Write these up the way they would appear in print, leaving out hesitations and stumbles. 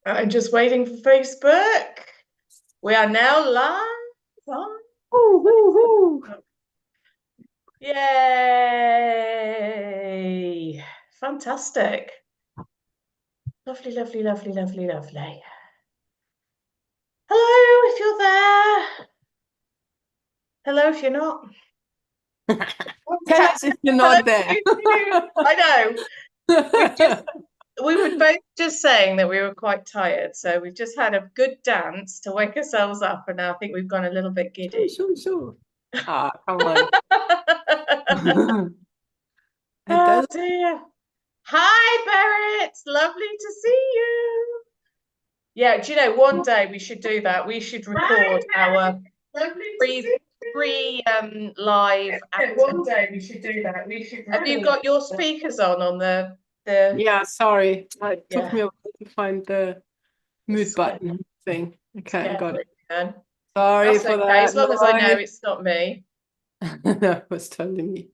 I'm just waiting for Facebook. We are now live. Woo, woo, woo. Yay! Fantastic. Lovely, lovely, lovely, lovely, lovely. Hello, if you're there. Hello, if you're not. Tell us if you're Hello, not there. I know. We were both just saying that we were quite tired, so we've just had a good dance to wake ourselves up, and now I think we've gone a little bit Sure, giddy. sure, sure. Ah, come on. It Oh does. dear. Hi, Barrett. Lovely to see you. Yeah, do you know, one day we should do that. We should record our Lovely to free see you. live Yeah, one day we should do that. We should Uh, Have you got your speakers on the Yeah, sorry. It took yeah, me a while to find the mute it's button thing. Okay, I got scary, it. man. Sorry That's for okay, as that long as I know noise. it's not me. That was totally me.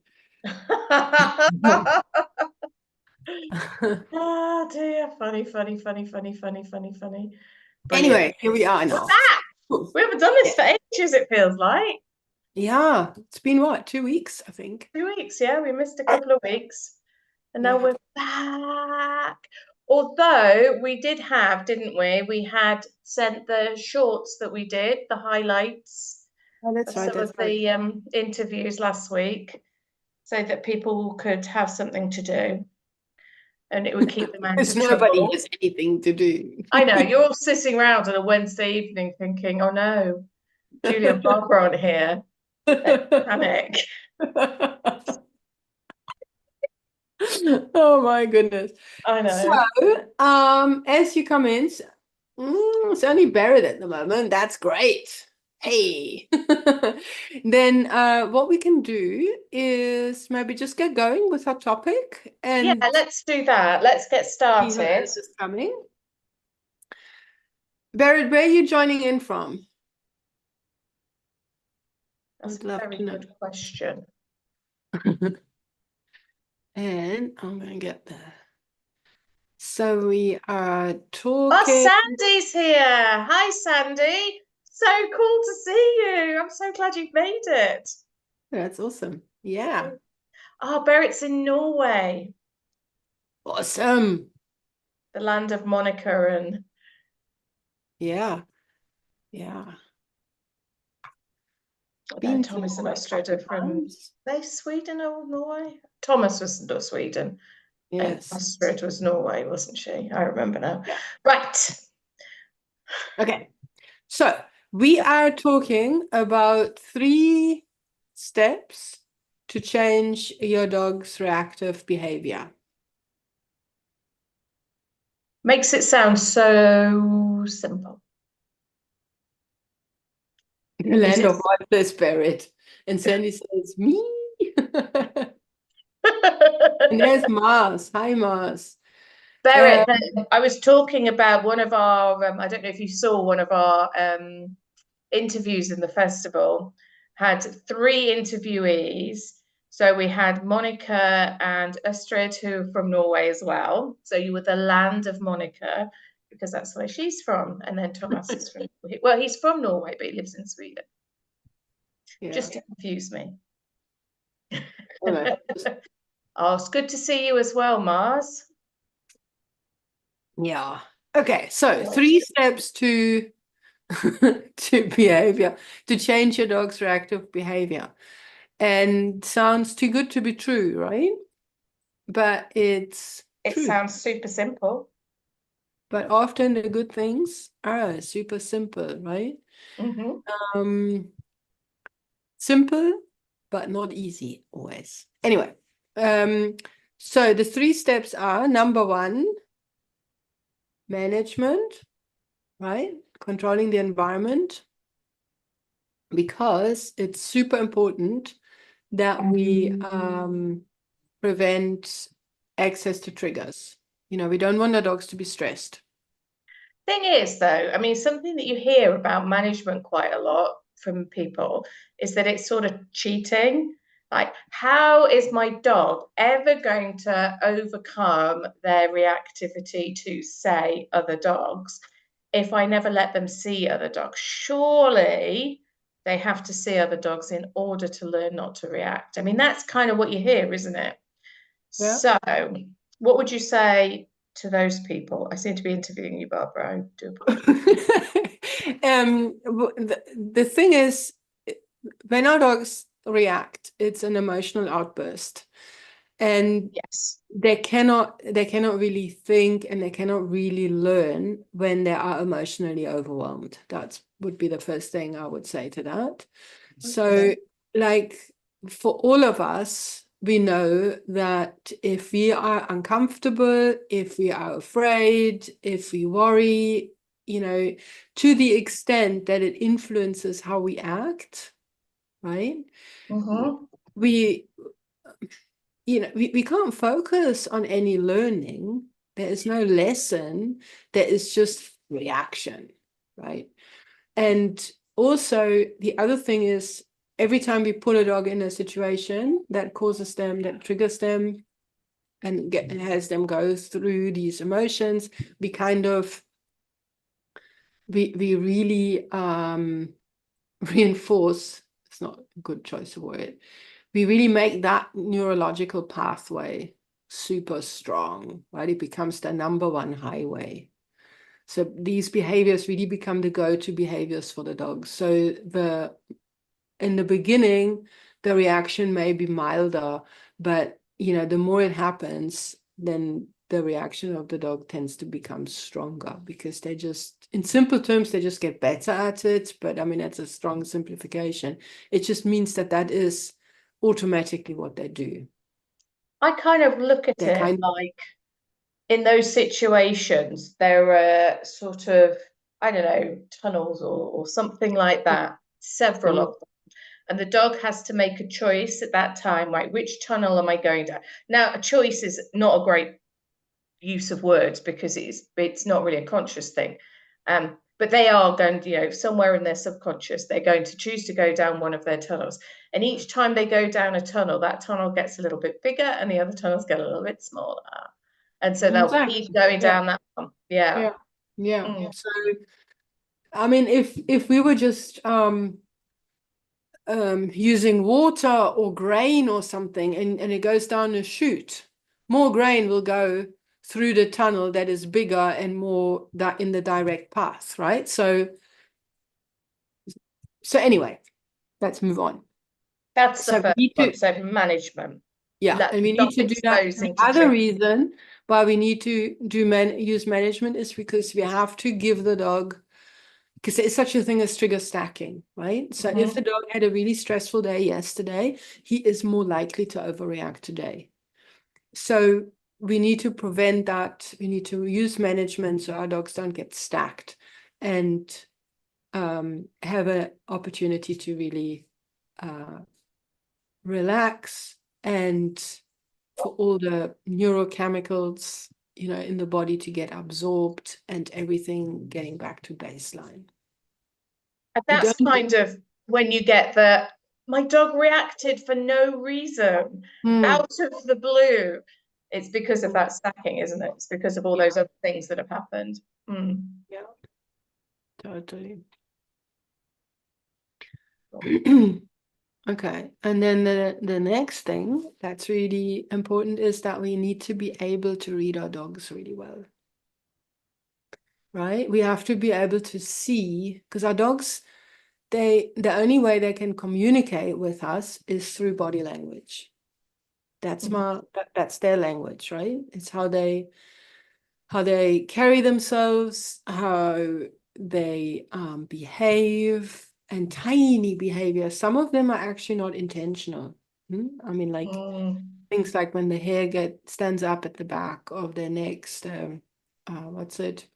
Oh dear. Funny, funny, funny, funny, funny, funny, funny. Brilliant. Anyway, here we are We're now. back. Cool. We haven't done Yeah. this for ages, it feels like. Yeah, it's been what, 2 weeks, I think. 2 weeks, yeah. We missed a couple of weeks. And now Yeah. we're back. Although we did have, didn't we? We had sent the shorts that we did, the highlights Oh, that's of right. some That's of right. the interviews last week, so that people could have something to do and it would keep them out Because of nobody trouble. has anything to do. I know, you're all sitting around on a Wednesday evening thinking, oh no, Julia and Barbara aren't here. Let's panic. Oh my goodness. I So, know. as you come in, it's only Barrett at the moment. That's great. Hey. Then what we can do is maybe just get going with our topic Yeah, and let's do that. Let's get see how started. this is coming. Barrett, where are you joining in from? That's I'd a love very to know. good question. And I'm going to get there. So we are Oh, talking. Sandy's here. Hi, Sandy. So cool to see you. I'm so glad you've made it. That's awesome. Yeah. Oh, Berit's in Norway, Awesome. the land of Monica and Yeah. Yeah. Been to Thomas and Norway a Astrid couple are of from, times. they Sweden or Norway? Thomas was not Sweden and Yes. Astrid was Norway, wasn't she? I remember now. Yeah. Right. Okay. So we are talking about 3 steps to change your dog's reactive behavior. Makes it sound so simple. The Is land it? of Martha Spirit. And Sandy says, me. And there's Mars. Hi, Mars. Berit, Um, I was talking about one of our, I don't know if you saw one of our interviews in the festival, had 3 interviewees. So we had Monica and Astrid, who are from Norway as well. So you were the land of Monica, because that's where she's from. And then Thomas is from, well, he's from Norway, but he lives in Sweden, yeah. just to confuse me. Anyway, Oh, it's good to see you as well, Mars. yeah. Okay. So 3 steps to to behavior, to change your dog's reactive behavior. And sounds too good to be true, right? But it's It true. sounds super simple. But often the good things are super simple, right? Mm-hmm. Um, Simple, but not easy always. Anyway, so the 3 steps are number 1, management, right? Controlling the environment, because it's super important that we prevent access to triggers. We don't want our dogs to be stressed. Thing is, though, I mean, something that you hear about management quite a lot from people is that it's sort of cheating. Like, how is my dog ever going to overcome their reactivity to, say, other dogs if I never let them see other dogs? Surely they have to see other dogs in order to learn not to react. I mean, that's kind of what you hear, isn't it? Yeah. So, what would you say to those people? I seem to be interviewing you, Barbara. I do apologize. The thing is, when our dogs react, it's an emotional outburst, and Yes. they cannot really think, and they cannot really learn when they are emotionally overwhelmed. That would be the first thing I would say to that. So, Okay. like, for all of us, we know that if we are uncomfortable, if we are afraid, if we worry, to the extent that it influences how we act, right? Mm-hmm. We, we can't focus on any learning. There is no lesson. There is just reaction, right? And also, the other thing is, every time we put a dog in a situation that causes them, that triggers them, and has them go through these emotions, we kind of, we really reinforce, it's not a good choice of word, we really make that neurological pathway super strong, right? It becomes the number one highway. So these behaviors really become the go-to behaviors for the dogs. So in the beginning, the reaction may be milder, but the more it happens, then the reaction of the dog tends to become stronger, because they just, in simple terms, they just get better at it. But I mean, that's a strong simplification. It just means that is automatically what they do. I kind of look at They it kind of, like in those situations, there are sort of, I don't know, tunnels or something like that, several of mm, them. And the dog has to make a choice at that time, right? Which tunnel am I going down? Now, a choice is not a great use of words because it's not really a conscious thing. But they are going to, somewhere in their subconscious, they're going to choose to go down one of their tunnels. And each time they go down a tunnel, that tunnel gets a little bit bigger and the other tunnels get a little bit smaller. And so they'll keep exactly. going Yeah, down that one. Yeah. yeah, yeah. Mm. So I mean, if we were just using water or grain or something, and it goes down a chute, more grain will go through the tunnel that is bigger and more that in the direct path, right? So anyway, let's move on. That's the So we first need one. to, So management. yeah, Let and we need stop to do that. The exposing to other triggers. reason why we need to use management is because we have to give the dog, because there's such a thing as trigger stacking, right? So if the Mhm. dog had a really stressful day yesterday, he is more likely to overreact today. So we need to prevent that. We need to use management so our dogs don't get stacked, and have an opportunity to really relax, and for all the neurochemicals, in the body to get absorbed, and everything getting back to baseline. And We that's don't. kind of when you get my dog reacted for no reason Hmm. out of the blue. It's because of that stacking, isn't it? It's because of all Yeah, those other things that have happened. Mm. yeah, totally. Cool. Okay, and then the next thing that's really important is that we need to be able to read our dogs really well, right? We have to be able to see, because our dogs, the only way they can communicate with us is through body language. That's their language, right? It's how they carry themselves, how they behave, and tiny behavior. Some of them are actually not intentional. I mean, like Mm. things like when the hair stands up at the back of their necks. What's it?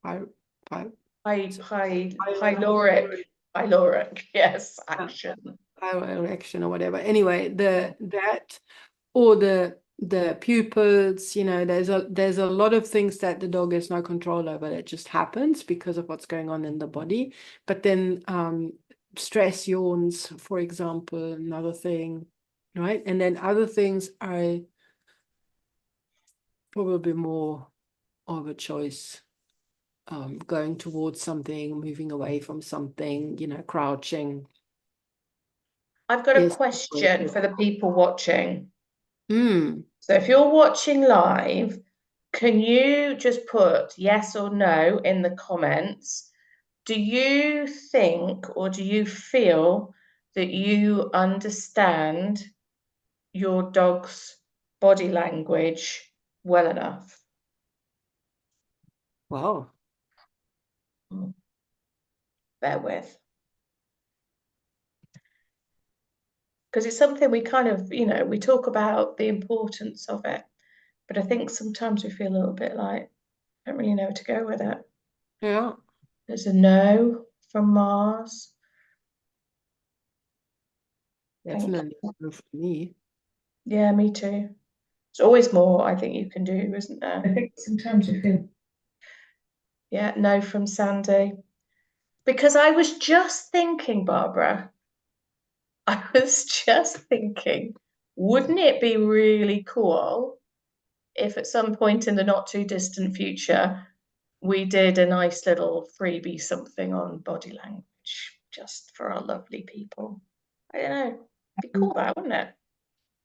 Py, py, Pyloric, pyloric, yes, uh, action. erection or whatever. Anyway, that, or the pupils, there's a lot of things that the dog has no control over, that just happens because of what's going on in the body. But then stress yawns, for example, another thing, right? And then other things are probably more of a choice, going towards something, moving away from something, crouching I've got a is. question for the people watching. Mm. So if you're watching live, can you just put yes or no in the comments? Do you think or do you feel that you understand your dog's body language well enough? Wow. Mm, bear with. Because it's something we kind of, we talk about the importance of it, but I think sometimes we feel a little bit like, I don't really know where to go with it. Yeah, There's a no from Mars. Thank definitely for me. Yeah, me too. There's always more I think you can do, isn't there? I think sometimes we feel. Yeah, no from Sandy. Because I was just thinking, Barbara, I was just thinking, wouldn't it be really cool if at some point in the not too distant future we did a nice little freebie something on body language just for our lovely people? I don't know. It'd be cool, that, wouldn't it?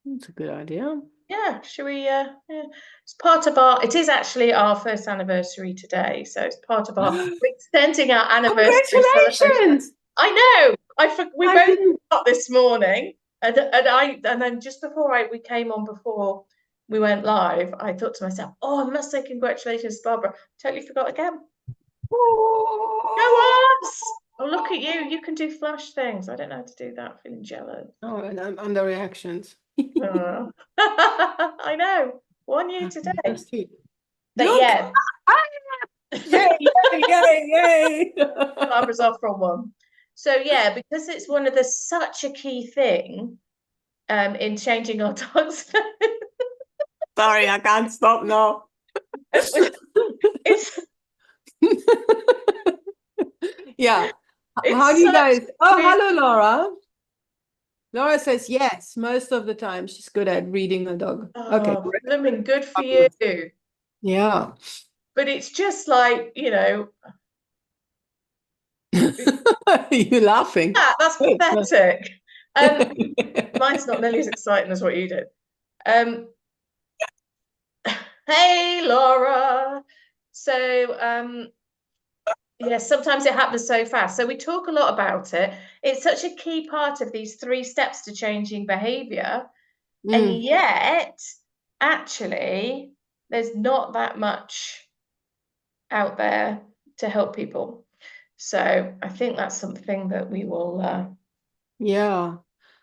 That's a good idea. Yeah, should we? Yeah. It's part of our. It is actually our first anniversary today, so it's part of our. We're extending our anniversary celebration. Congratulations! I know. We I both didn't. got this morning, and then just before we came on before we went live, I thought to myself, "Oh, I must say congratulations, Barbara." Totally forgot again. Go Oh, us! Oh, look at you. You can do flash things. I don't know how to do that. Feeling jealous. oh, and I'm under reactions. Oh. I know. 1 year today. That's too. But Look! yeah, Ah, yay, yay, yay, yay! Barbara's off from one. So yeah, because it's one of the such a key thing in changing our dogs. Sorry, I can't stop now. it's Yeah. How it's do you such guys? a Oh, key. hello, Laura. Laura says yes, most of the time. She's good at reading a dog. Okay, Oh, great. blooming good for you. Yeah. But it's just like, You laughing? that's Good. pathetic. Um, mine's not nearly as exciting as what you did. Um, hey Laura. So yeah, sometimes it happens so fast. So we talk a lot about it. It's such a key part of these 3 steps to changing behavior. And Mm, yet, actually, there's not that much out there to help people. So I think that's something that we will, yeah.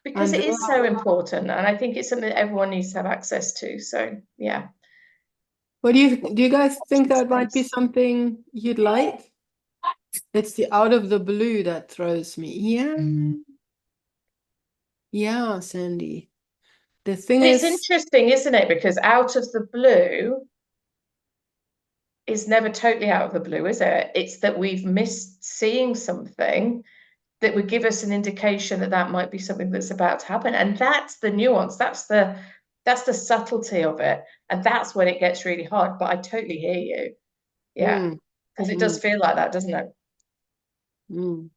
because it Andrea, is so important. And I think it's something that everyone needs to have access to. So yeah. what do you guys think that might be something you'd like? It's the out of the blue that throws me. Yeah. Yeah, Sandy. The thing And it's is, interesting, isn't it? Because out of the blue is never totally out of the blue, is it? It's that we've missed seeing something that would give us an indication that that might be something that's about to happen. And that's the nuance. That's the subtlety of it. And that's when it gets really hard. But I totally hear you. Yeah. mm, Because it does mm, feel like that, doesn't it? mm.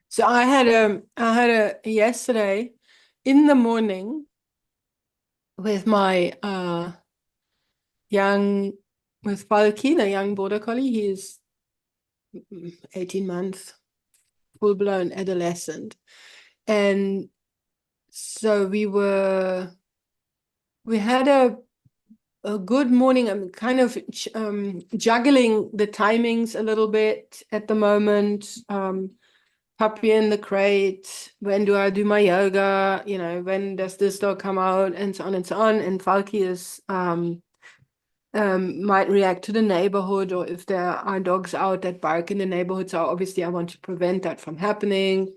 So I had a yesterday in the morning with my young with Falky, the young border collie. He's 18 months, full-blown adolescent. And so we had a good morning. I'm kind of juggling the timings a little bit at the moment. Puppy in the crate. When do I do my yoga? When does this dog come out? And so on and so on. And Falky is might react to the neighborhood, or if there are dogs out that bark in the neighborhood. So obviously I want to prevent that from happening.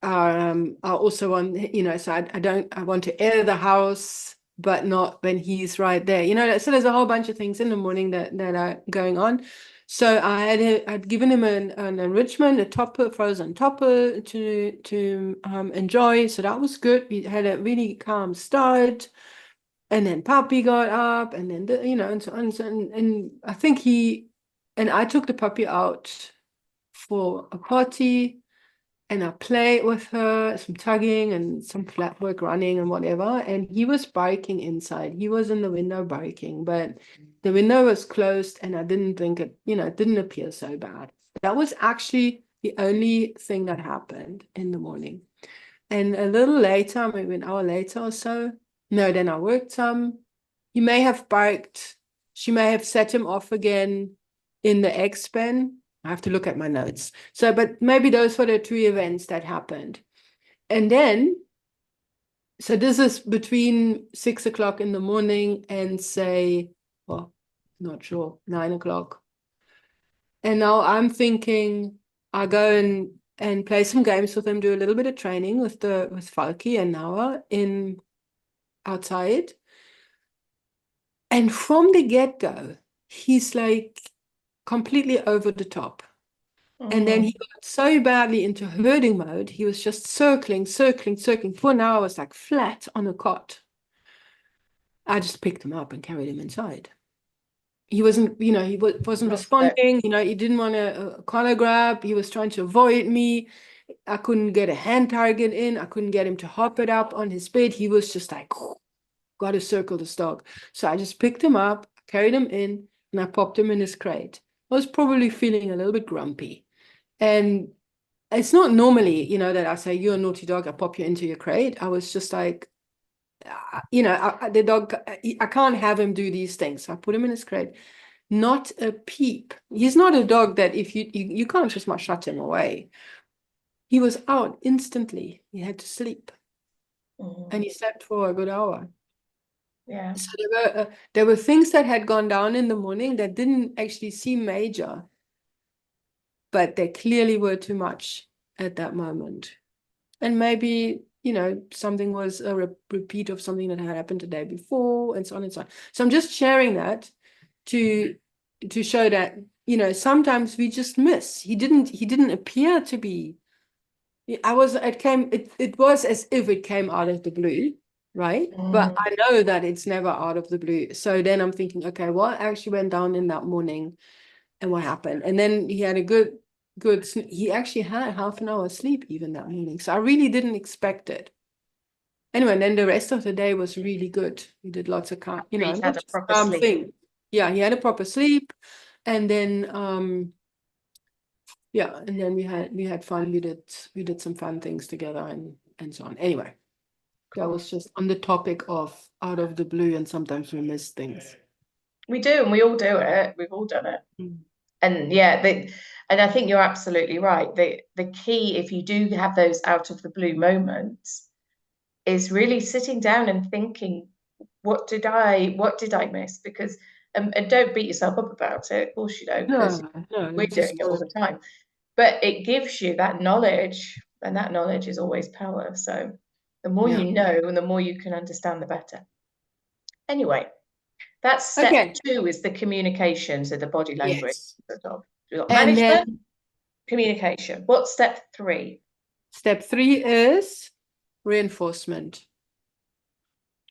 I also want, so I want to air the house, but not when he's right there. So there's a whole bunch of things in the morning that are going on. So I'd given him an enrichment, a topper, frozen topper to enjoy. So that was good. We had a really calm start. And then puppy got up, and then and so on, and I think I took the puppy out for a potty, and I played with her, some tugging and some flat work running and whatever. And he was barking inside. He was in the window barking, but the window was closed, and I didn't think it didn't appear so bad. That was actually the only thing that happened in the morning. And a little later, maybe an hour later or so, no, then I worked some. He may have barked. She may have set him off again in the X pen. I have to look at my notes. So, but maybe those were the two events that happened. And then, so this is between 6 o'clock in the morning and say, well, not sure, 9 o'clock. And now I'm thinking I go and play some games with him, do a little bit of training with Falky and Noah in outside. And from the get-go, he's like completely over the top. And then he Mm. got so badly into herding mode, he was just circling, circling, circling. For an hour, I was like flat on a cot. I just picked him up and carried him inside. He wasn't, wasn't Not so. responding. He didn't want a collar grab. He was trying to avoid me. I couldn't get a hand target in. I couldn't get him to hop it up on his bed. He was just like, got to circle this dog. So I just picked him up, carried him in, and I popped him in his crate. I was probably feeling a little bit grumpy. And it's not normally, that I say, you're a naughty dog, I pop you into your crate. I was just like, the dog, I can't have him do these things. So I put him in his crate. Not a peep. He's not a dog that if you can't just shut him away. He was out instantly. He had to sleep. And Mm. he slept for a good hour. Yeah. So there were things that had gone down in the morning that didn't actually seem major, but they clearly were too much at that moment. And maybe, something was a repeat of something that had happened the day before, and so on and so on. So I'm just sharing that to show that, sometimes we just miss. He didn't appear to be. It was as if it came out of the blue, right? But Mm. I know that it's never out of the blue. So then I'm thinking, okay, what actually went down in that morning and what happened? And then he had a he actually had half an hour sleep even that morning. So I really didn't expect it. Anyway, and then the rest of the day was really good. We did lots of He's not had a just proper sleep. thing. Yeah, he had a proper sleep. And then yeah, and then we had fun. We did some fun things together and so on. Anyway, that Cool. was just on the topic of out of the blue, and sometimes we miss things. We do, and we all do it. We've all done it. Mm. And yeah, and I think you're absolutely right. The key, if you do have those out of the blue moments, is really sitting down and thinking, what did I miss? Because and don't beat yourself up about it, of course you don't, because No, no, we're it's doing just it all the time. But it gives you that knowledge, and that knowledge is always power. So the more yeah. you know and the more you can understand, the better. Anyway, that's step Okay. two is the communication, so the body language. Yes. Sort of. We've got And management, then communication. What's step three? step 3 is reinforcement.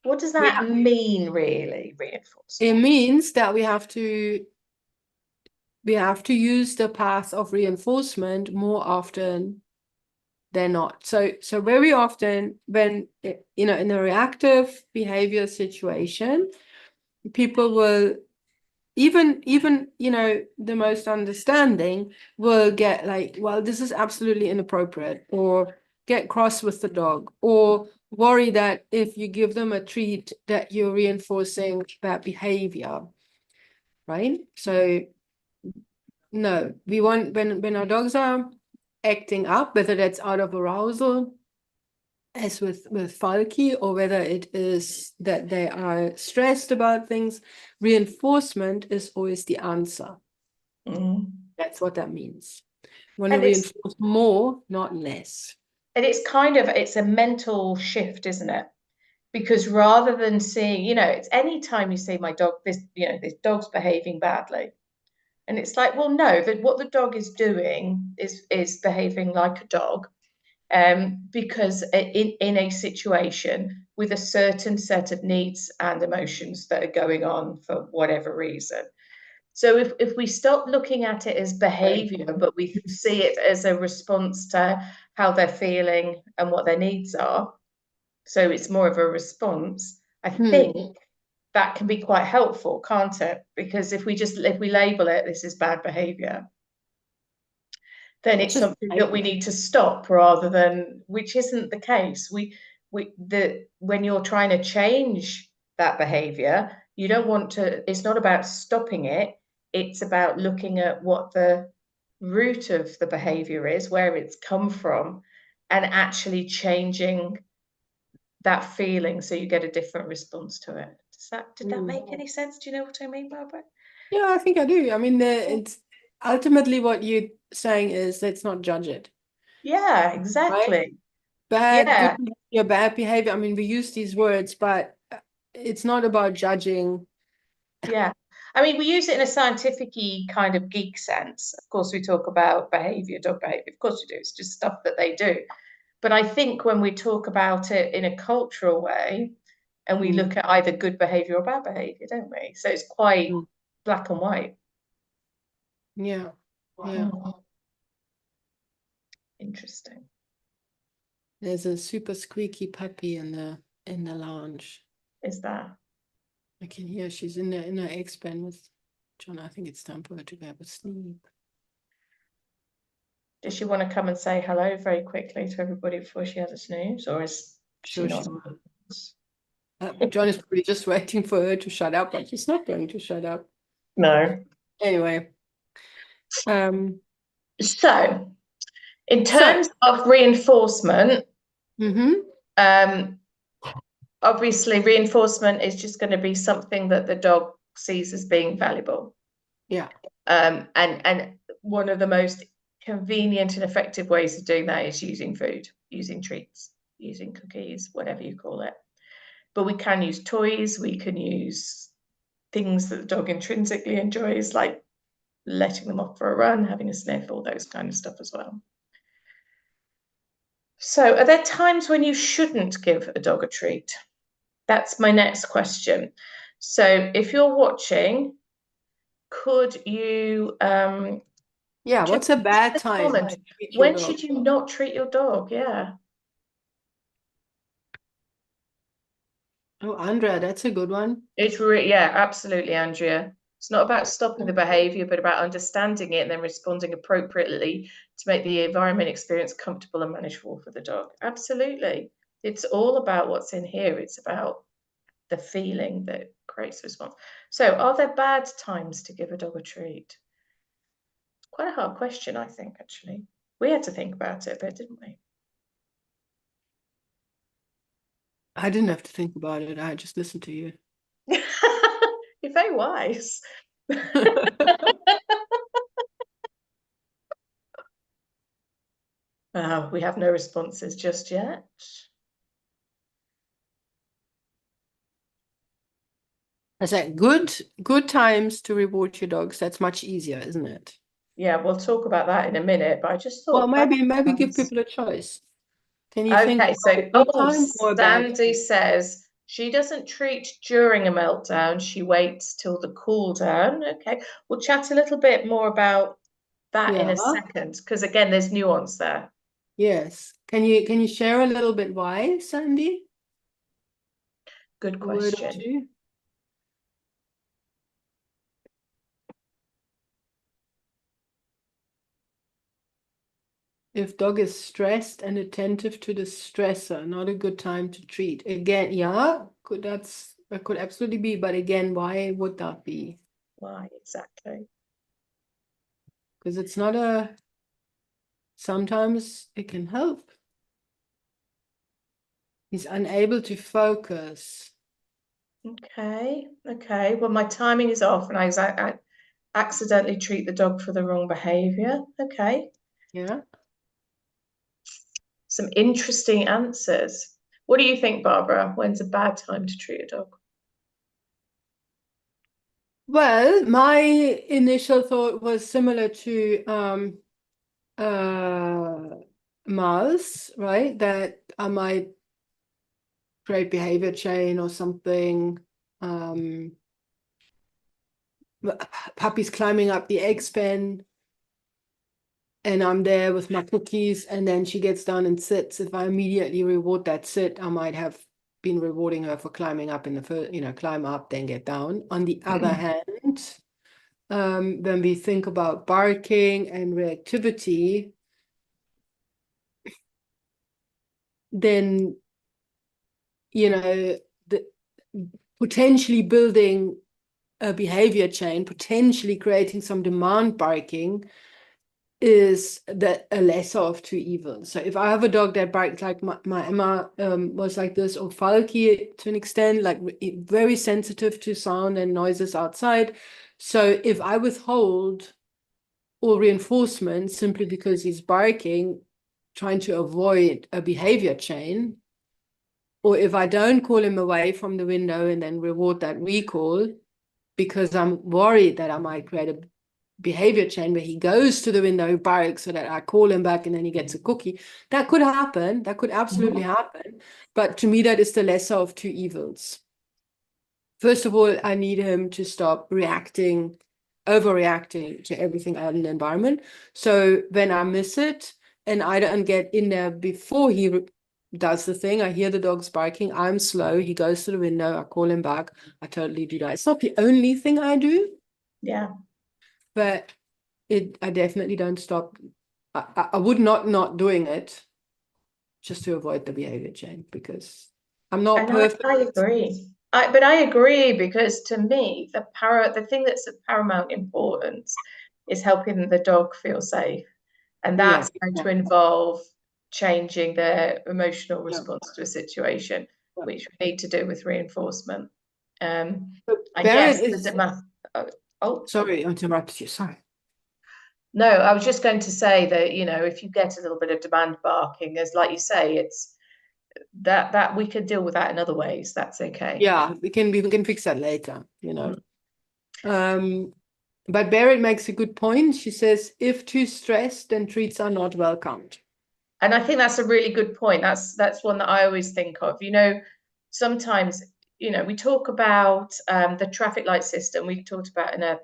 What does We that mean, really, It reinforcement? means that we have to use the path of reinforcement more often than not. So very often when in a reactive behavior situation, people will even the most understanding will get like, well, this is absolutely inappropriate, or get cross with the dog, or worry that if you give them a treat that you're reinforcing that behavior, right? So no, we want when our dogs are acting up, whether that's out of arousal, as with Falky, or whether it is that they are stressed about things, reinforcement is always the answer. Mm. That's what that means. We want to And it's reinforce more, not less. and it's kind of it's a mental shift, isn't it? Because rather than seeing, it's any time you see my dog, this dog's behaving badly. And it's like, well, no, that what the dog is doing is behaving like a dog, because in a situation with a certain set of needs and emotions that are going on for whatever reason. So if we stop looking at it as behavior, but we see it as a response to how they're feeling and what their needs are, so it's more of a response, I Hmm. think that can be quite helpful, can't it? Because if we label it, this is bad behavior, then it's Just something that like we need to stop rather than, which isn't the case. When you're trying to change that behavior, you don't want to, it's not about stopping it, it's about looking at what the root of the behavior is, where it's come from, and actually changing that feeling so you get a different response to it. Did that make any sense? Do you know what I mean, Barbara? yeah, I think I do. I mean, it's ultimately what you're saying is let's not judge it, Yeah, right? exactly. Bad, good Yeah, behavior, bad behavior. I mean, we use these words, but it's not about judging. yeah. I mean, we use it in a scientific kind of geek sense. Of course, we talk about behavior, dog behavior. Of course, we do. It's just stuff that they do. But I think when we talk about it in a cultural way, and we Mm, look at either good behavior or bad behavior, don't we? So it's quite mm. black and white. Yeah, yeah. Mm, interesting. There's a super squeaky puppy in the lounge. Is that? I can hear she's in her X pen with John. I think it's time for her to go to sleep. Does she want to come and say hello very quickly to everybody before she has a snooze, or is she Sure, not? she will. John is probably just waiting for her to shut up, but she's not going to shut up. No. Anyway, um, So, in so terms of reinforcement, mm-hmm, um, obviously reinforcement is just going to be something that the dog sees as being valuable. yeah. And one of the most convenient and effective ways of doing that is using food, using treats, using cookies, whatever you call it. But we can use toys, we can use things that the dog intrinsically enjoys, like letting them off for a run, having a sniff, all those kind of stuff as well. So, are there times when you shouldn't give a dog a treat? That's my next question. So, if you're watching, could you Yeah, just what's a bad the time comment? to treat your When dog? should you not treat your dog? Yeah, Oh, Andrea, that's a good one. yeah, absolutely, Andrea. It's not about stopping the behavior, but about understanding it and then responding appropriately to make the environment experience comfortable and manageable for the dog. Absolutely. It's all about what's in here. It's about the feeling that creates a response. So, are there bad times to give a dog a treat? Quite a hard question, I think, actually. We had to think about it a bit, didn't we? I didn't have to think about it. I just listened to you. You're very wise. We have no responses just yet. I said good times to reward your dogs. That's much easier, isn't it? Yeah, we'll talk about that in a minute, but I just Well, thought bad maybe give times. people a choice. Can you think Okay, of a so good time or a bad Sandy time? says she doesn't treat during a meltdown. She waits till the cool down. Okay, we'll chat a little bit more about that in Yeah. a second, because again, there's nuance there. Yes. Can you share a little bit why, Sandy? Good A word or question. two? If dog is stressed and attentive to the stressor, not a good time to treat. Again, yeah, that could absolutely be, but again, why would that be? Why exactly? Because it's not a sometimes it can help. He's unable to focus. Okay, okay. Well, my timing is off, and I accidentally treat the dog for the wrong behavior. Okay, Yeah. some interesting answers. What do you think, Barbara? When's a bad time to treat a dog? Well, my initial thought was similar to uh, Mars, right? That I might create behavior chain or something. Um, Puppy's climbing up the egg pen, and I'm there with my cookies, and then she gets down and sits. If I immediately reward that sit, I might have been rewarding her for climbing up in the first, climb up, then get down. On the other hand, when we think about barking and reactivity, then, the potentially building a behavior chain, potentially creating some demand barking is a lesser of two evils. So if I have a dog that barks like my Emma was like this, or Falky to an extent, like very sensitive to sound and noises outside. So if I withhold all reinforcement simply because he's barking, trying to avoid a behavior chain, or if I don't call him away from the window and then reward that recall because I'm worried that I might create a behavior chain where he goes to the window, barks, so that I call him back and then he gets a cookie. That could happen. That could absolutely happen. But to me, that is the lesser of two evils. First of all, I need him to stop overreacting to everything out in the environment. So when I miss it and I don't get in there before he does the thing, I hear the dog's barking, I'm slow, he goes to the window, I call him back, I totally do that. It's not the only thing I do, Yeah. but I definitely don't stop. I would not doing it just to avoid the behavior change because I'm not And I perfect. agree. But I agree because to me, the thing that's of paramount importance is helping the dog feel safe. And Yeah, that's going to involve changing their emotional yeah. response to a situation, Yeah. which we need to do with reinforcement. Um, So and Barrett yes, the is, demand. Oh, sorry, I interrupted you. Sorry. no, I was just going to say that, if you get a little bit of demand barking, as like you say, it's that we could deal with that in other ways. That's okay. Yeah, we can fix that later, Mm. Um, but Barrett makes a good point. She says, if too stressed, then treats are not welcomed. And I think that's a really good point. That's one that I always think of. Sometimes, we talk about the traffic light system. We talked about in a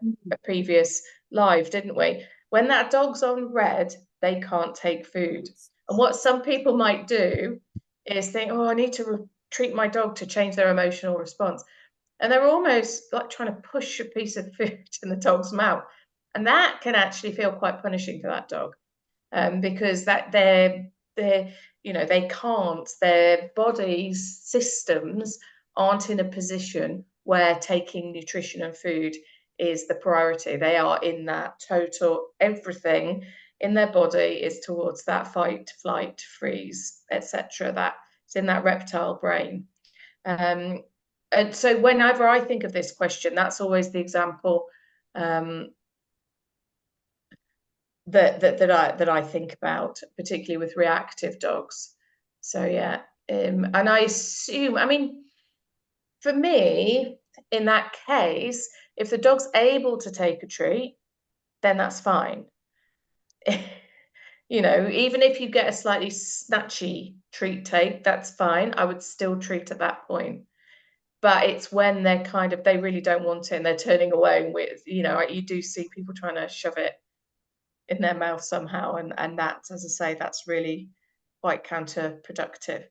previous live, didn't we? When that dog's on red, they can't take food. And what some people might do is think, oh, I need to treat my dog to change their emotional response. And they're almost like trying to push a piece of food in the dog's mouth. And that can actually feel quite punishing for that dog, because that they're they can't, their body's systems aren't in a position where taking nutrition and food is the priority. They are in that total, everything in their body is towards that fight, flight, freeze, etc. That's in that reptile brain. And so whenever I think of this question, that's always the example, that I think about, particularly with reactive dogs. So yeah, and I assume, I mean, for me, in that case, if the dog's able to take a treat, then that's fine. Even if you get a slightly snatchy treat take, that's fine. I would still treat at that point. But it's when they really don't want it and they're turning away with, you do see people trying to shove it in their mouth somehow. And that, as I say, that's really quite counterproductive.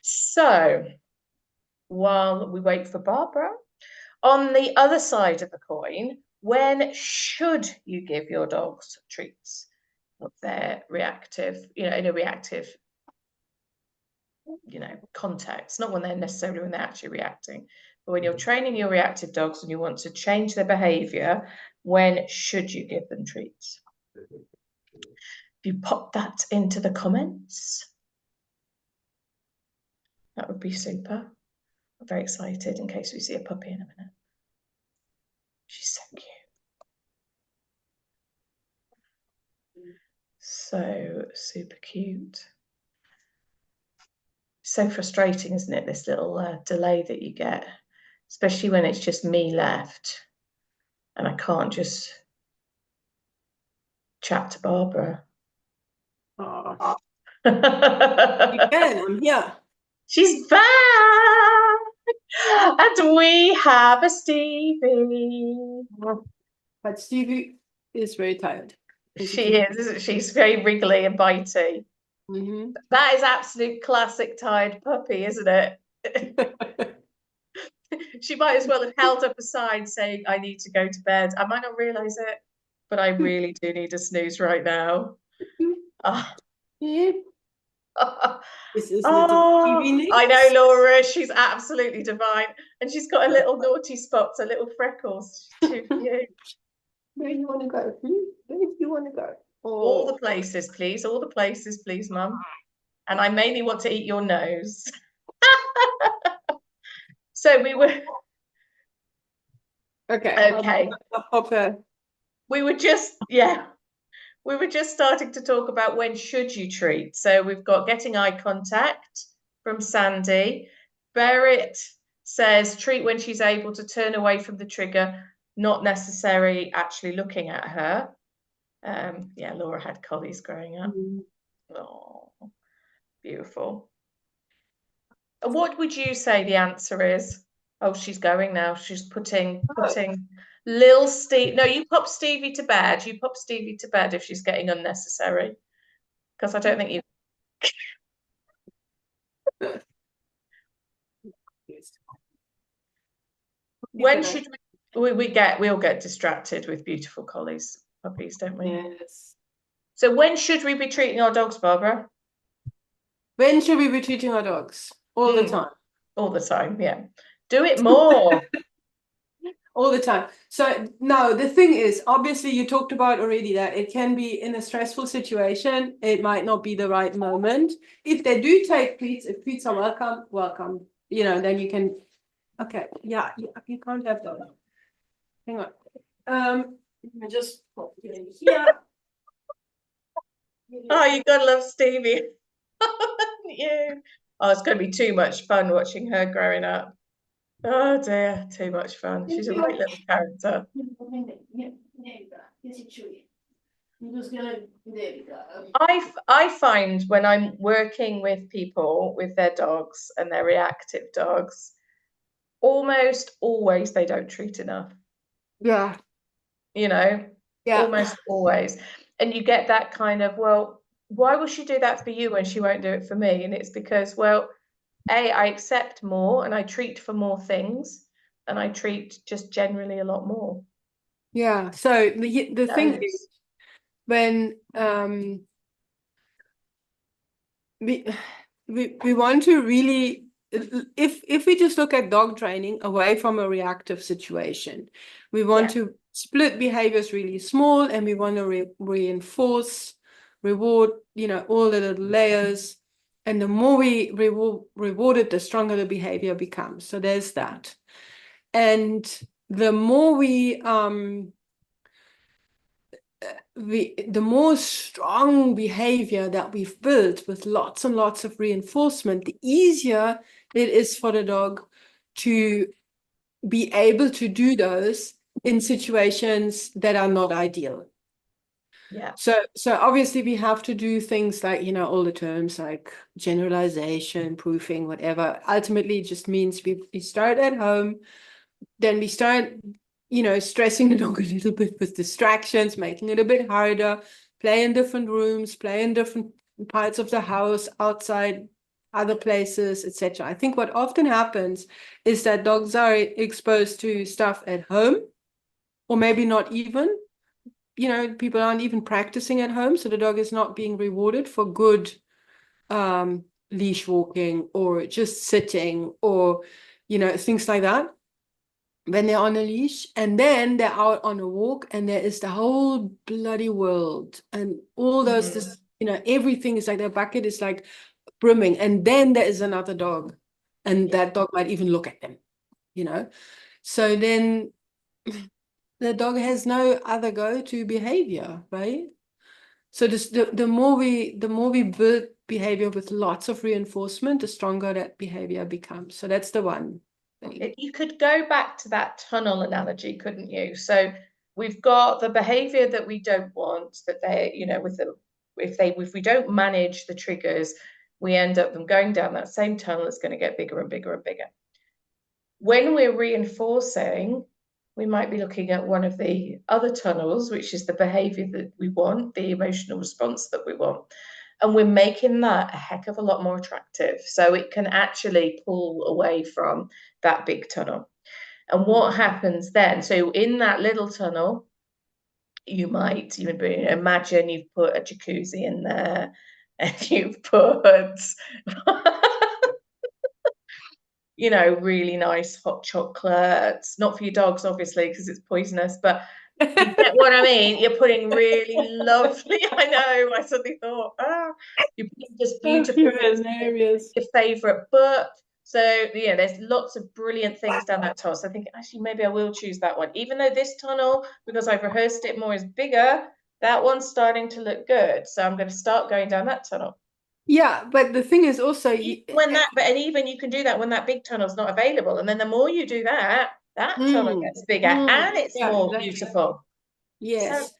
So while we wait for Barbara, on the other side of the coin, when should you give your dogs treats? If they're reactive, in a reactive, context, not when they're actually reacting. But when you're training your reactive dogs and you want to change their behavior, when should you give them treats? If you pop that into the comments, that would be super. I'm very excited in case we see a puppy in a minute. She's so cute. So super cute. So frustrating, isn't it? This little delay that you get, especially when it's just me left. and I can't just chat to Barbara. Oh, you can, I'm here. She's back, and we have a Stevie. But Stevie is very tired, as you She can. is, isn't she? She's very wriggly and bitey. Mm-hmm. That is absolute classic tired puppy, isn't it? She might as well have held up a sign saying, I need to go to bed. I might not realize it, but I really do need a snooze right now. Oh, Yeah. Isn't it a TV oh, I know news? Laura, she's absolutely divine. And she's got a little naughty spots, a little freckles. She's too cute. Where do you want to go? Where do you want to go? All the Oh, places, please. All the places, please, Mum. And I mainly want to eat your nose. So we were okay. okay. I'll pop her. We were just we were just starting to talk about when should you treat. So we've got getting eye contact from Sandy. Barrett says treat when she's able to turn away from the trigger, not necessarily actually looking at her. Yeah, Laura had collies growing up. Oh, beautiful. What would you say the answer is? Oh, she's going now. She's putting Lil Steve. No, you pop Stevie to bed. You pop Stevie to bed if she's getting unnecessary. Because I don't think you. Yes. When should we all get distracted with beautiful collies, puppies, don't we? Yes. So when should we be treating our dogs, Barbara? When should we be treating our dogs? All the time. All the time, yeah. Do it more. All the time. So no, the thing is, obviously you talked about already that it can be in a stressful situation. It might not be the right moment. If they do take treats, if treats are welcome, welcome. You know, then you can. Okay, yeah, you can't have those. Hang on. Let me just pop you in here. Oh, you gotta love Stevie. You. Oh, it's gonna be too much fun watching her growing up. Oh dear, too much fun. She's a right little character. I'm just gonna, there we go. I find when I'm working with people with their dogs and their reactive dogs, almost always they don't treat enough, Yeah, you know, yeah, almost always. And you get that kind of, well, why will she do that for you when she won't do it for me? And it's because, well, A, I accept more and I treat for more things and I treat just generally a lot more. yeah. So the thing is, Knows. when we we want to really, if we just look at dog training away from a reactive situation, we want Yeah, to split behaviors really small, and we want to reinforce, reward, you know, all the little layers. And the more we reward it, the stronger the behavior becomes. So there's that. And the more the more strong behavior that we've built with lots and lots of reinforcement, the easier it is for the dog to be able to do those in situations that are not ideal. yeah, So obviously we have to do things like, you know, all the terms like generalization, proofing, whatever. Ultimately, it just means we start at home, then we start, you know, stressing the dog a little bit with distractions, making it a bit harder, play in different rooms, play in different parts of the house, outside, other places, etc. I think what often happens is that dogs are exposed to stuff at home, or maybe not even, you know, people aren't even practicing at home, so the dog is not being rewarded for good leash walking or just sitting or, you know, things like that when they're on a leash, and then they're out on a walk and there is the whole bloody world and all those you know, everything is like, their bucket is like brimming, and then there is another dog and yeah. that dog might even look at them, you know. So then the dog has no other go-to behavior, right? So this, the more we build behavior with lots of reinforcement, the stronger that behavior becomes. So that's the one thing. You could go back to that tunnel analogy, couldn't you? So we've got the behavior that we don't want, that they, with the if we don't manage the triggers, we end up them going down that same tunnel. It's going to get bigger and bigger and bigger. When we're reinforcing, we might be looking at one of the other tunnels, which is the behavior that we want, the emotional response that we want. And we're making that a heck of a lot more attractive. So it can actually pull away from that big tunnel. And what happens then? So in that little tunnel, you might even imagine you've put a jacuzzi in there and you've put really nice hot chocolates, not for your dogs, obviously, because it's poisonous, but you get what I mean? You're putting really lovely, I know, I suddenly thought, you're putting just Oh, beautiful you're things, hilarious. your favorite book. So, there's lots of brilliant things down that tunnel. So I think actually maybe I will choose that one, even though this tunnel, because I've rehearsed it more, is bigger. That one's starting to look good. So I'm going to start going down that tunnel. Yeah, but the thing is also, And even you can do that when that big tunnel's not available. And then the more you do that, that tunnel gets bigger and it's yeah, more exactly. beautiful. So Yes.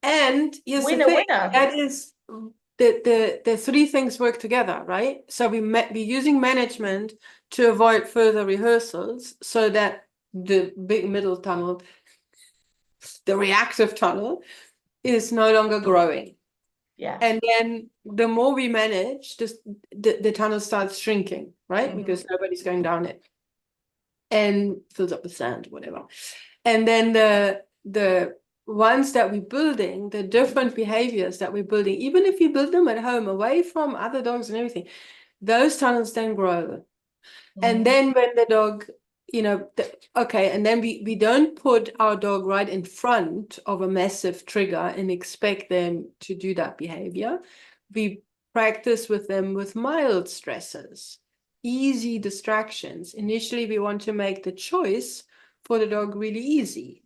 And here's the winner, thing, winner. that is the three things work together, right? So we're using management to avoid further rehearsals so that the big middle tunnel, the reactive tunnel, is no longer growing. Yeah. And then the more we manage, the tunnel starts shrinking, right? Because nobody's going down it and fills up with sand, whatever. And then the ones that we're building, the different behaviors that we're building, even if you build them at home, away from other dogs and everything, those tunnels then grow. And then when the dog, okay, and then we don't put our dog right in front of a massive trigger and expect them to do that behavior. We practice with them with mild stressors, easy distractions. Initially, we want to make the choice for the dog really easy.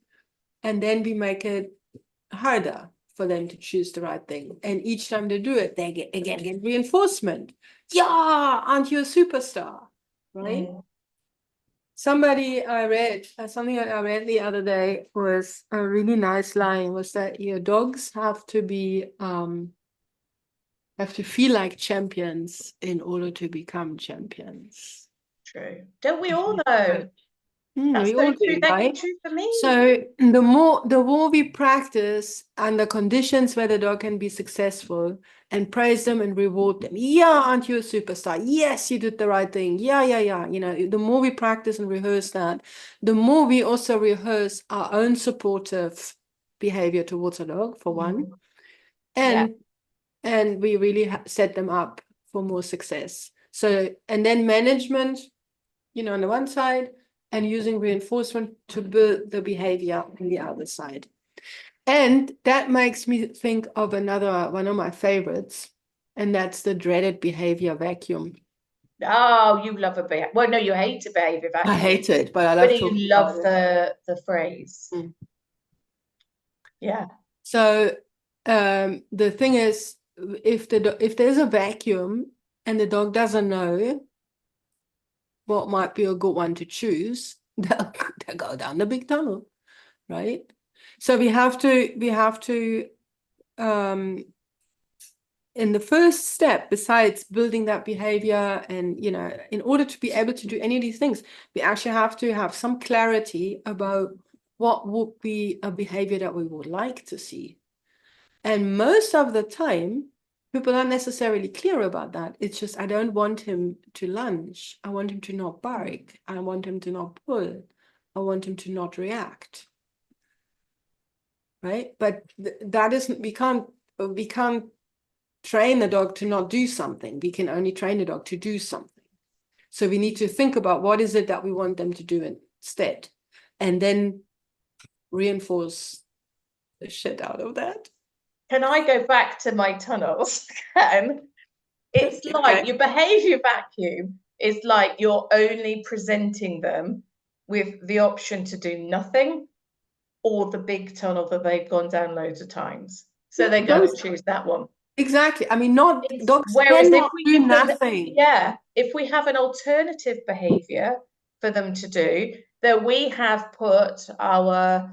And then we make it harder for them to choose the right thing. And each time they do it, they get reinforcement. Yeah, aren't you a superstar? Right? Something I read the other day was a really nice line, was that your dogs have to feel like champions in order to become champions. True. Don't we all know? That's We so all true. do, That came right? true for me. So the more we practice under conditions where the dog can be successful and praise them and reward them. Yeah, aren't you a superstar? Yes, you did the right thing. Yeah, yeah, yeah. The more we practice and rehearse that, the more we also rehearse our own supportive behavior towards a dog, for one. Yeah. And we really set them up for more success. So, and then management, on the one side, and using reinforcement to build the behavior on the other side. And that makes me think of another one of my favorites, and that's the dreaded behavior vacuum. Oh, you love a behavior. Well, no, you hate a behavior I vacuum, hate it, but I love but talking you about love it. the phrase. Yeah. So the thing is, if there's a vacuum and the dog doesn't know what might be a good one to choose, they'll go down the big tunnel, right? So we have to in the first step, besides building that behavior and, in order to be able to do any of these things, we actually have to have some clarity about what would be a behavior that we would like to see. And most of the time, people aren't necessarily clear about that. It's just, I don't want him to lunge. I want him to not bark. I want him to not pull. I want him to not react. Right? But that isn't, we can't train the dog to not do something. We can only train the dog to do something. So we need to think about what is it that we want them to do instead, and then reinforce the shit out of that. Can I go back to my tunnels? It's like your behavior vacuum is like you're only presenting them with the option to do nothing or the big tunnel that they've gone down loads of times. So Yeah, they're going to choose that one. exactly. I mean, not dogs Whereas if cannot we do give them, nothing. yeah, if we have an alternative behavior for them to do, then we have put our,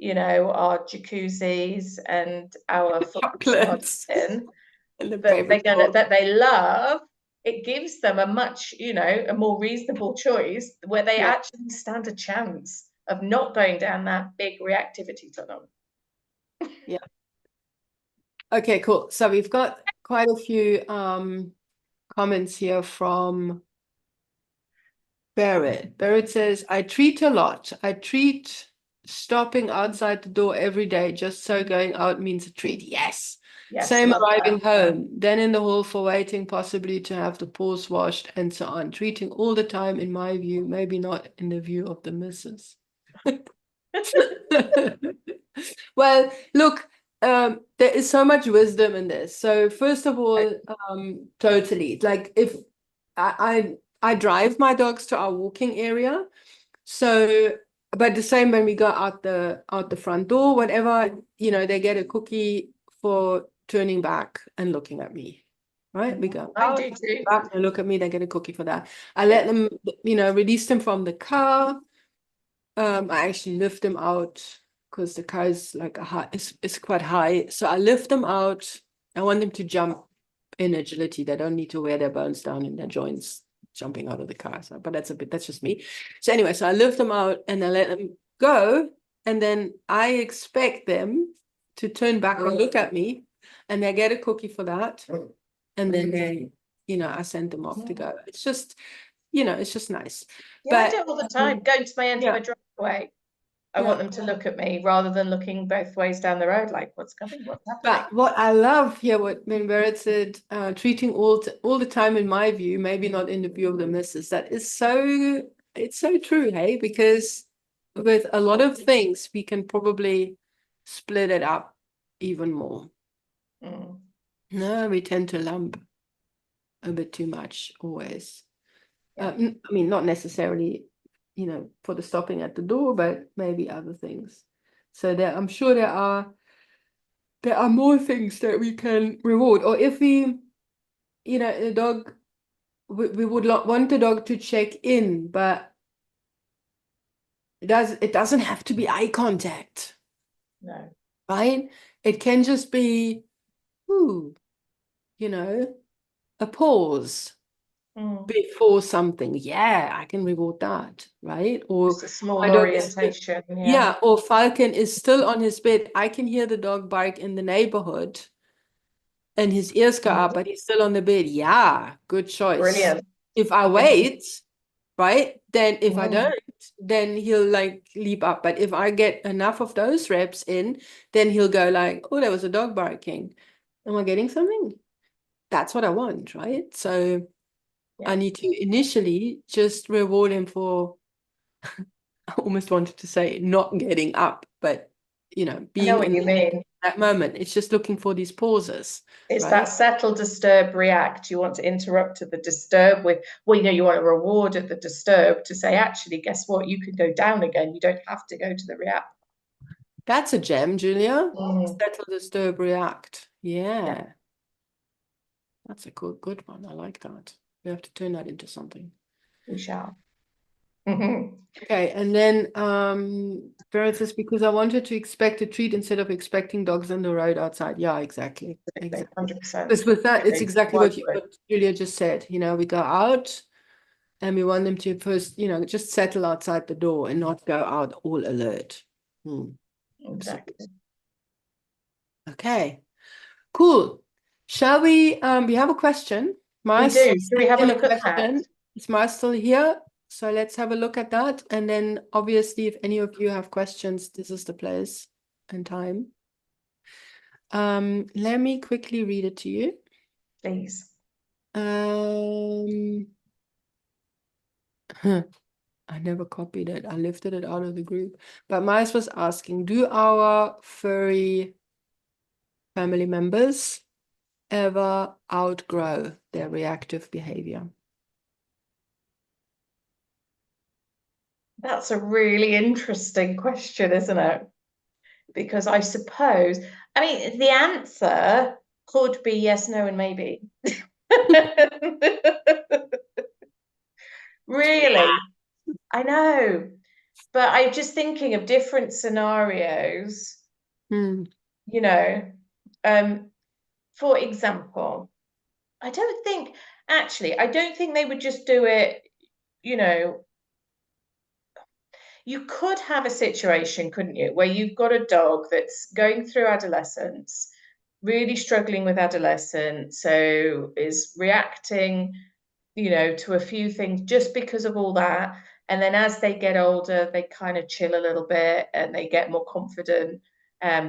our jacuzzis and our football Chocolates garden and the that paper towel. that they love, it gives them a much, a more reasonable choice where they Yeah. actually stand a chance of not going down that big reactivity tunnel. Yeah. Okay, cool. So we've got quite a few comments here from Barrett. Barrett says, I treat a lot. I treat stopping outside the door every day just so going out means a treat. Yes. Yes, Same love that. arriving home, then in the hall for waiting, possibly to have the paws washed and so on. Treating all the time, in my view, maybe not in the view of the missus. Well, look, there is so much wisdom in this. So first of all, totally. Like if I drive my dogs to our walking area. So, but the same when we go out the front door, whatever, they get a cookie for turning back and looking at me. Right? We go I out, do too. back, they look at me, they get a cookie for that. I let them, release them from the car. I actually lift them out because the car is like it's quite high. So I lift them out. I want them to jump in agility. They don't need to wear their bones down in their joints jumping out of the car. So, but that's just me. So anyway, so I lift them out and I let them go. And then I expect them to turn back and look at me. And they get a cookie for that. And then I send them off to go. It's just nice. Yeah, I But do it all the time. Going to my end of yeah. a driveway. I want Yeah. them to look at me rather than looking both ways down the road, like what's coming, what's happening. But what I love here, when Barrett said, treating all the time, in my view, maybe not in the view of the missus, it's so true, hey? Because with a lot of things, we can probably split it up even more. Mm. No, we tend to lump a bit too much always. Yeah. I mean, not necessarily, for the stopping at the door, but maybe other things. So I'm sure there are more things that we can reward. Or if we, the dog, we would want the dog to check in, but it doesn't have to be eye contact, No. right? It can just be, ooh, a pause Mm. before something. Yeah, I can reward that, right? Or Just a small my dog is, orientation. Yeah. yeah, or Falcon is still on his bed. I can hear the dog bark in the neighborhood. And his ears go up, but he's still on the bed. Yeah, good choice. Brilliant. If I Yeah. wait, right, then if I Mm. don't, then he'll like leap up. But if I get enough of those reps in, then he'll go like, oh, there was a dog barking. Am I getting something? That's what I want, right? So I Yeah. need to initially just reward him for, I almost wanted to say not getting up, but I know being what in you mean. that moment. It's just looking for these pauses, It's that right? settle, disturb, react. You want to interrupt at the disturb with, well, you want to reward at the disturb to say, actually, guess what? You can go down again. You don't have to go to the react. That's a gem, Julia. Mm. Settle, disturb, react. Yeah, Yeah, that's a good one. I like that. We have to turn that into something. we shall. Okay, and then Barrett says, because I wanted to expect a treat instead of expecting dogs on the road outside. Yeah, exactly. Exactly. 100%. Because with that, it's Really, exactly one what word. Julia just said. We go out and we want them to first, just settle outside the door and not go out all alert. Absolutely. Exactly. Okay. Cool. Shall we have a question? We Mars do. Should we sent have a in a look at that? question. Is Mars still here? So let's have a look at that. And then obviously, if any of you have questions, this is the place and time. Let me quickly read it to you. Please. I never copied it. I lifted it out of the group. But Mars was asking, do our furry family members ever outgrow their reactive behavior? That's a really interesting question, isn't it? Because I suppose, I mean, the answer could be yes, no, and maybe. Really, I know. But I'm just thinking of different scenarios, Mm, you know. Um, for example, I don't think they would just do it, you know. You could have a situation, couldn't you, where you've got a dog that's going through adolescence, really struggling with adolescence, so is reacting, to a few things just because of all that. And then as they get older, they kind of chill a little bit and they get more confident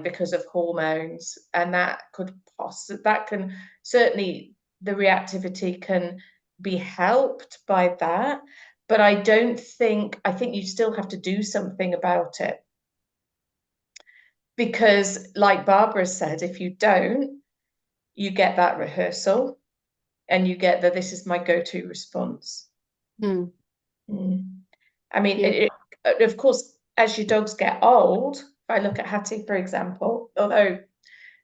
because of hormones. And that can certainly, the reactivity can be helped by that. But I think you still have to do something about it. Because, like Barbara said, if you don't, you get that rehearsal and you get that this is my go-to response. mm, Mm. I mean, yeah. of course, as your dogs get old, if I look at Hattie, for example, although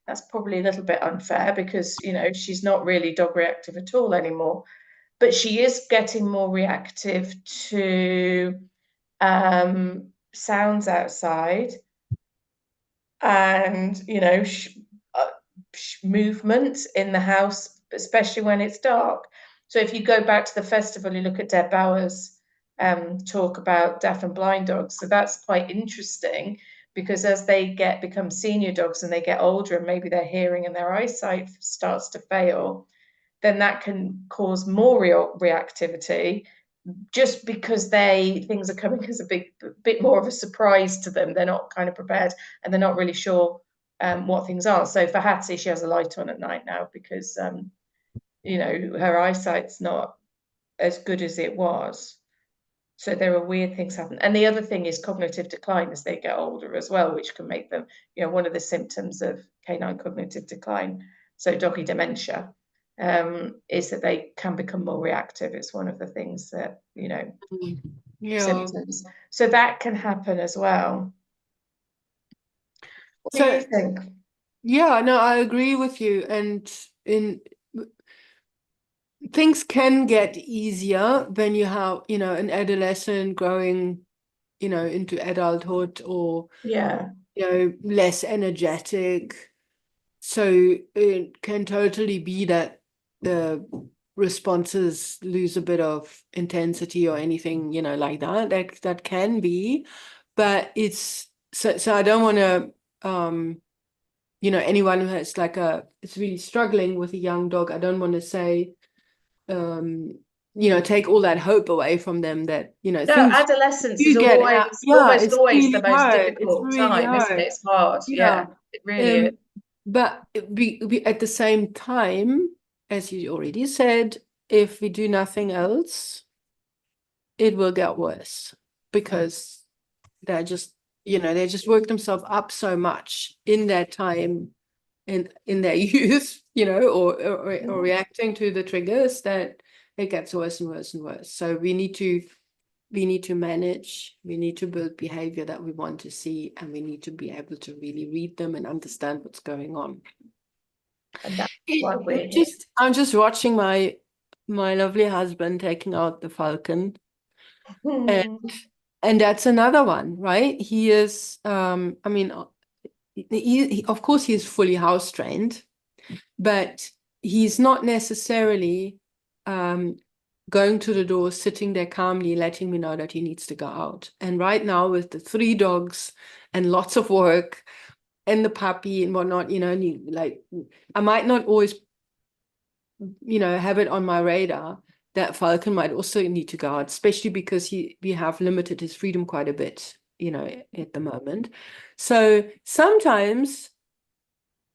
that's probably a little bit unfair because, she's not really dog reactive at all anymore, but she is getting more reactive to sounds outside and, uh, movement in the house, especially when it's dark. So if you go back to the festival, you look at Deb Bauer's talk about deaf and blind dogs. So that's quite interesting because as they become senior dogs and they get older and maybe their hearing and their eyesight starts to fail, then that can cause more reactivity just because things are coming as a bit more of a surprise to them. They're not kind of prepared and they're not really sure what things are. So for Hattie, she has a light on at night now because her eyesight's not as good as it was. So there are weird things happen. And the other thing is cognitive decline as they get older as well, which can make them, one of the symptoms of canine cognitive decline, so doggy dementia, is that they can become more reactive. It's one of the things that, Mm. Yeah. symptoms. So that can happen as well. What do you So think? yeah, no, I agree with you. And in things can get easier when you have, an adolescent growing, into adulthood or, Yeah, less energetic. So it can totally be that the responses lose a bit of intensity or anything, like that. That can be, but it's so I don't want to anyone who has is really struggling with a young dog, I don't want to say um, take all that hope away from them that, no, things adolescence is do get out. always Yeah, almost it's always the really most hard. It's difficult really time, isn't it? hard. It's hard. Yeah. Yeah, it really is. Um, but at the same time, as you already said, if we do nothing else, it will get worse because they're just, they just work themselves up so much in that time in their youth, or reacting to the triggers that it gets worse and worse and worse. So we need to manage, we need to build behavior that we want to see, and we need to be able to really read them and understand what's going on. And that's why we're here. I'm just watching my lovely husband taking out the falcon, and Hmm. and that's another one, right? He is, I mean, of course he's fully house trained, but he's not necessarily um, going to the door, sitting there calmly, letting me know that he needs to go out. And right now, with the 3 dogs and lots of work and the puppy and whatnot, I might not always, have it on my radar that Falcon might also need to go out, especially because we have limited his freedom quite a bit, at the moment. So sometimes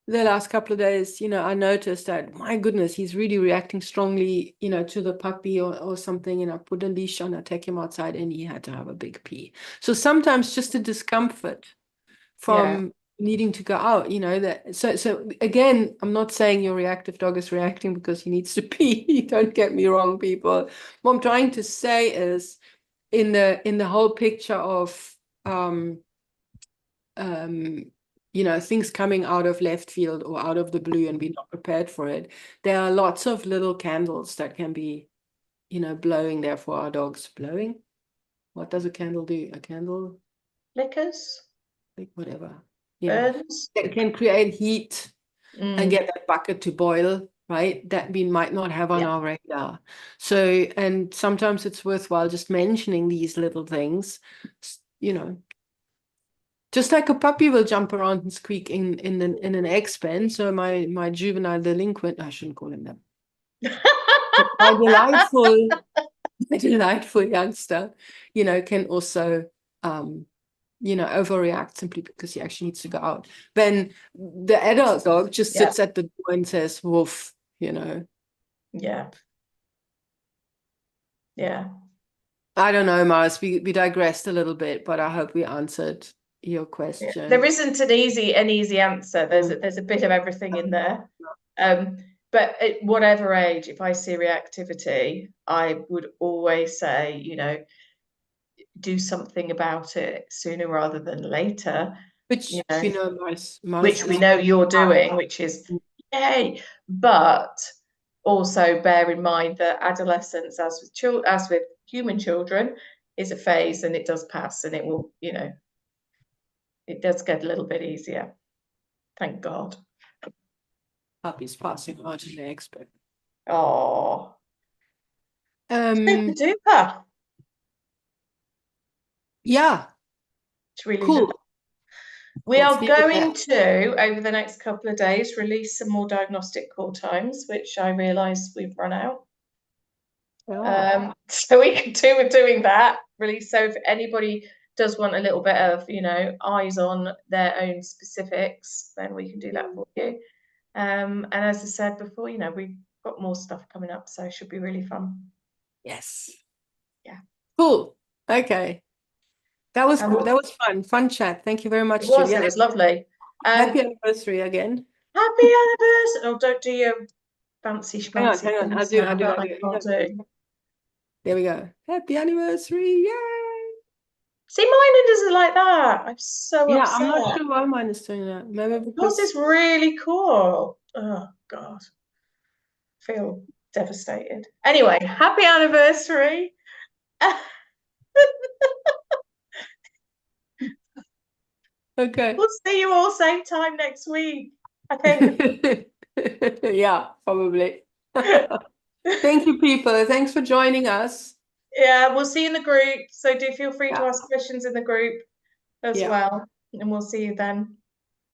the last couple of days, I noticed that, my goodness, he's really reacting strongly, to the puppy or something. And I put a leash on, I take him outside, and he had to have a big pee. So sometimes just the discomfort Yeah. from needing to go out, that so again, I'm not saying your reactive dog is reacting because he needs to pee. Don't get me wrong, people. What I'm trying to say is in the whole picture of um, things coming out of left field or out of the blue and be not prepared for it. There are lots of little candles that can be, blowing there for our dogs. Blowing? What does a candle do? A candle, Liquors, like whatever, burns. it can create heat and Mm, get that bucket to boil, right? That we might not have on yeah. our radar. So, and sometimes it's worthwhile just mentioning these little things, just like a puppy will jump around and squeak in an egg pen. So my juvenile delinquent, I shouldn't call him that. My delightful youngster, can also overreact simply because he actually needs to go out. Then the adult dog just Yeah, sits at the door and says, woof, yeah, yeah. I don't know, Mars. We digressed a little bit, but I hope we answered your Yeah. There question. isn't an easy answer. There's a bit of everything in there. But at whatever age, if I see reactivity, I would always say, do something about it sooner rather than later, you Which, know, Mars which we is know you're doing, which is yay. But also bear in mind that adolescence, as with human children, is a phase and it does pass and it will, it does get a little bit easier. Thank God. puppies passing on to the expert. Oh, super Um, duper. yeah, It's really nice. cool. We Let's are leave it there. going to, over the next couple of days, release some more diagnostic call times, which I realise we've run out. Yeah, So we could do with doing that, really. So if anybody does want a little bit of, eyes on their own specifics, then we can do that for you. And as I said before, we've got more stuff coming up, so it should be really fun. yes. Yeah. Cool. Okay. That was Um, cool. That was fun. Fun chat. Thank you very it much, was, Julia. it was lovely. Happy Um, anniversary again. happy anniversary. Oh, don't do your fancy schmancy Hang on. things now. That I Hang can't on. do. There we go. Happy anniversary. Yay. See, mine doesn't like that. I'm so Yeah, I'm not upset. sure why mine is doing that. Maybe Yours because is really cool. Oh God, feel devastated. Anyway, happy anniversary. okay. We'll see you all same time next week, I think. Yeah, probably. Thank you, people. Thanks for joining us. Yeah, we'll see you in the group. So do feel free to Yeah. ask questions in the group as Yeah. well. And we'll see you then.